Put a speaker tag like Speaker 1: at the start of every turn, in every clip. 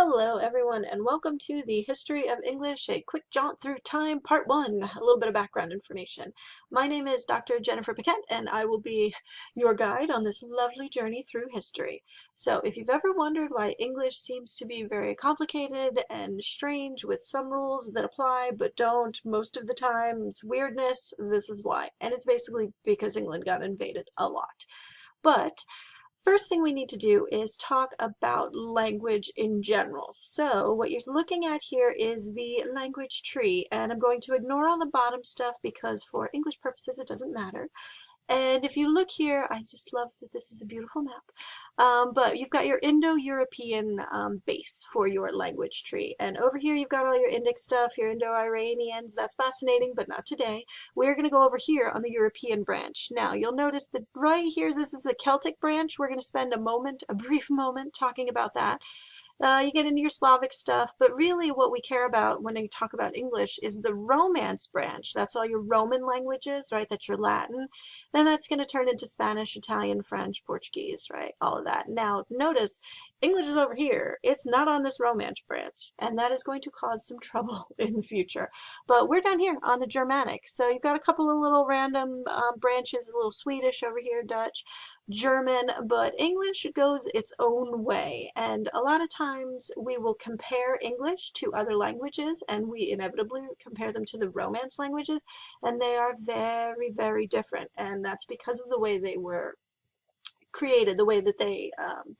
Speaker 1: Hello everyone and welcome to the History of English, a quick jaunt through time, part 1, a little bit of background information. My name is Dr. Jennifer Paquette and I will be your guide on this lovely journey through history. So if you've ever wondered why English seems to be very complicated and strange with some rules that apply but don't most of the time, it's weirdness, this is why. And it's basically because England got invaded a lot. But first thing we need to do is talk about language in general. So what you're looking at here is the language tree, and I'm going to ignore all the bottom stuff because for English purposes it doesn't matter. And if you look here, I just love that this is a beautiful map. But you've got your Indo-European base for your language tree. And over here you've got all your Indic stuff, your Indo-Iranians. That's fascinating, but not today. We're going to go over here on the European branch. Now, you'll notice that right here, this is the Celtic branch. We're going to spend a brief moment talking about that. You get into your Slavic stuff, but really what we care about when we talk about English is the Romance branch. That's all your Roman languages, right? That's your Latin. Then that's going to turn into Spanish, Italian, French, Portuguese, right? All of that. Now, notice English is over here. It's not on this Romance branch, and that is going to cause some trouble in the future. But we're down here on the Germanic. So you've got a couple of little random branches, a little Swedish over here, Dutch, German, but English goes its own way, and a lot of times we will compare English to other languages, and we inevitably compare them to the Romance languages, and they are very, very different, and that's because of the way they were created, the way that they,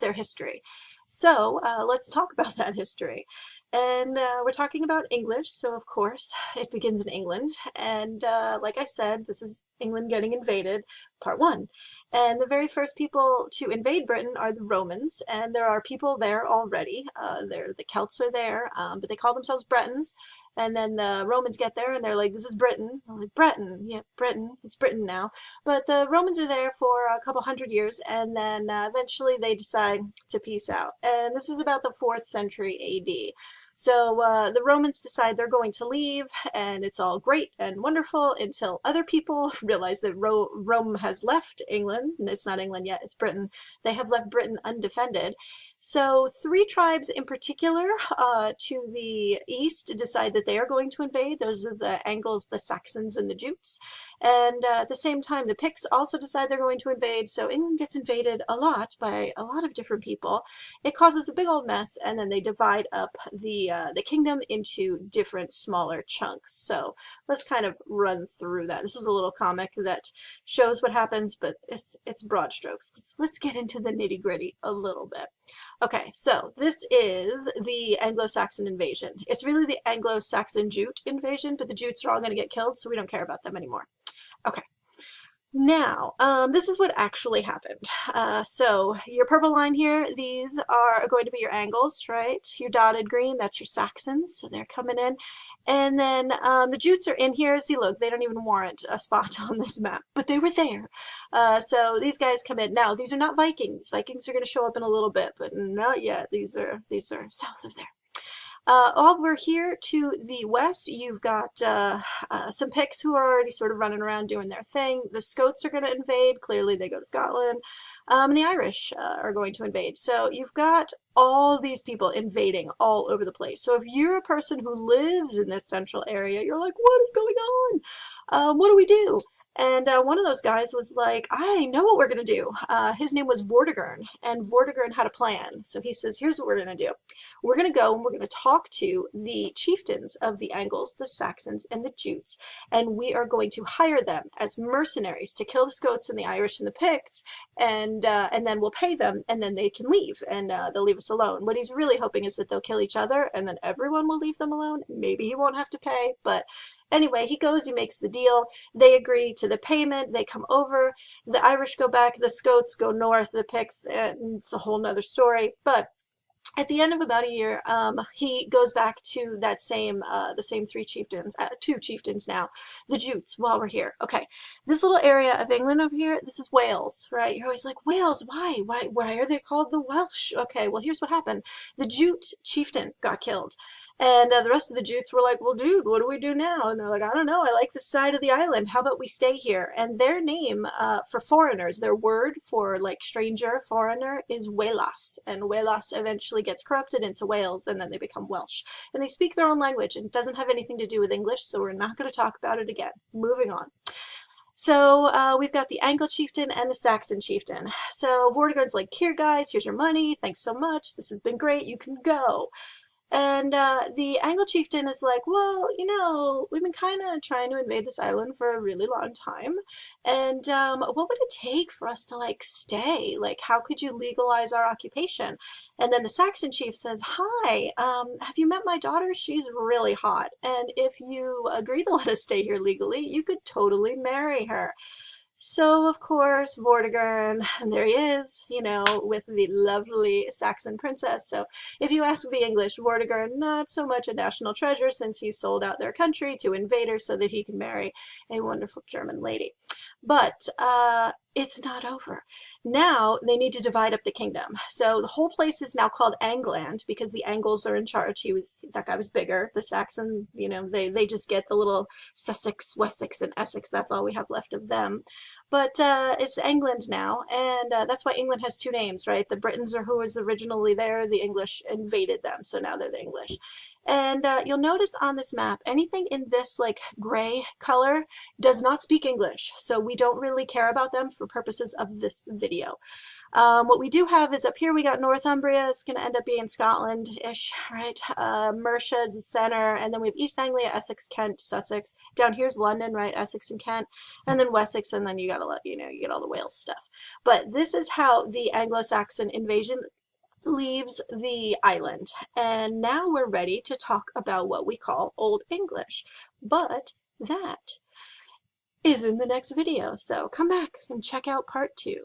Speaker 1: their history. So let's talk about that history. And we're talking about English, so of course it begins in England. And like I said, this is England getting invaded, part 1. And the very first people to invade Britain are the Romans, and there are people there already. The Celts are there, but they call themselves Bretons. And then the Romans get there and they're like, this is Britain. I'm like, Breton, yeah, Britain, it's Britain now. But the Romans are there for a couple hundred years, and then eventually they decide to peace out. And this is about the 4th century AD. So the Romans decide they're going to leave, and it's all great and wonderful until other people realize that Rome has left England, and it's not England yet, it's Britain. They have left Britain undefended. So 3 tribes in particular to the east decide that they are going to invade. Those are the Angles, the Saxons, and the Jutes. And at the same time, the Picts also decide they're going to invade. So England gets invaded a lot by a lot of different people. It causes a big old mess, and then they divide up the kingdom into different smaller chunks. So let's kind of run through that. This is a little comic that shows what happens, but it's broad strokes. Let's get into the nitty-gritty a little bit. Okay, so this is the Anglo-Saxon invasion. It's really the Anglo-Saxon Jute invasion, but the Jutes are all going to get killed, so we don't care about them anymore. Okay. Now, this is what actually happened. So your purple line here, these are going to be your Angles, right? Your dotted green, that's your Saxons, so they're coming in. And then the Jutes are in here. See, look, they don't even warrant a spot on this map, but they were there. So these guys come in. Now, these are not Vikings. Vikings are going to show up in a little bit, but not yet. These are south of there. Over here to the west, you've got some Picts who are already sort of running around doing their thing. The Scots are going to invade. Clearly, they go to Scotland. And the Irish are going to invade. So you've got all these people invading all over the place. So if you're a person who lives in this central area, you're like, what is going on? What do we do? And one of those guys was like, I know what we're going to do. His name was Vortigern, and Vortigern had a plan. So he says, here's what we're going to do. We're going to go and we're going to talk to the chieftains of the Angles, the Saxons, and the Jutes, and we are going to hire them as mercenaries to kill the Scots and the Irish and the Picts, and then we'll pay them, and then they can leave, and they'll leave us alone. What he's really hoping is that they'll kill each other, and then everyone will leave them alone. Maybe he won't have to pay, but anyway, he goes, he makes the deal. They agree to the payment. They come over. The Irish go back. The Scots go north. The Picts, it's a whole nother story. But at the end of about a year, he goes back to that the same 3 chieftains, 2 chieftains now, the Jutes, while we're here. Okay, this little area of England over here, this is Wales, right? You're always like, Wales, why? Why are they called the Welsh? Okay, well, here's what happened. The Jute chieftain got killed. And the rest of the Jutes were like, well, dude, what do we do now? And they're like, I don't know. I like this side of the island. How about we stay here? And their name for foreigners, their word for like stranger, foreigner, is Welas. And Welas eventually eventually gets corrupted into Wales, and then they become Welsh. And they speak their own language, and it doesn't have anything to do with English, so we're not going to talk about it again. Moving on. So we've got the Anglo chieftain and the Saxon chieftain. So Vortigern's like, here guys, here's your money, thanks so much, this has been great, you can go. And the Anglo chieftain is like, well, you know, we've been kind of trying to invade this island for a really long time. And what would it take for us to like stay? Like, how could you legalize our occupation? And then the Saxon chief says, hi, have you met my daughter? She's really hot. And if you agree to let us stay here legally, you could totally marry her. So, of course, Vortigern, and there he is, you know, with the lovely Saxon princess. So, if you ask the English, Vortigern, not so much a national treasure since he sold out their country to invaders so that he can marry a wonderful German lady. But it's not over. Now they need to divide up the kingdom. So the whole place is now called Angland because the Angles are in charge. That guy was bigger. The Saxon, you know, they just get the little Sussex, Wessex, and Essex. That's all we have left of them. But it's England now, and that's why England has two names, right? The Britons are who was originally there. The English invaded them, so now they're the English. And you'll notice on this map, anything in this like gray color does not speak English, so we don't really care about them for purposes of this video. What we do have is up here we got Northumbria. It's going to end up being Scotland-ish, right? Mercia is the center, and then we have East Anglia, Essex, Kent, Sussex. Down here's London, right? Essex and Kent, and then Wessex, and then you got to you get all the Wales stuff. But this is how the Anglo-Saxon invasion leaves the island. And now we're ready to talk about what we call Old English. But that is in the next video. So come back and check out part 2.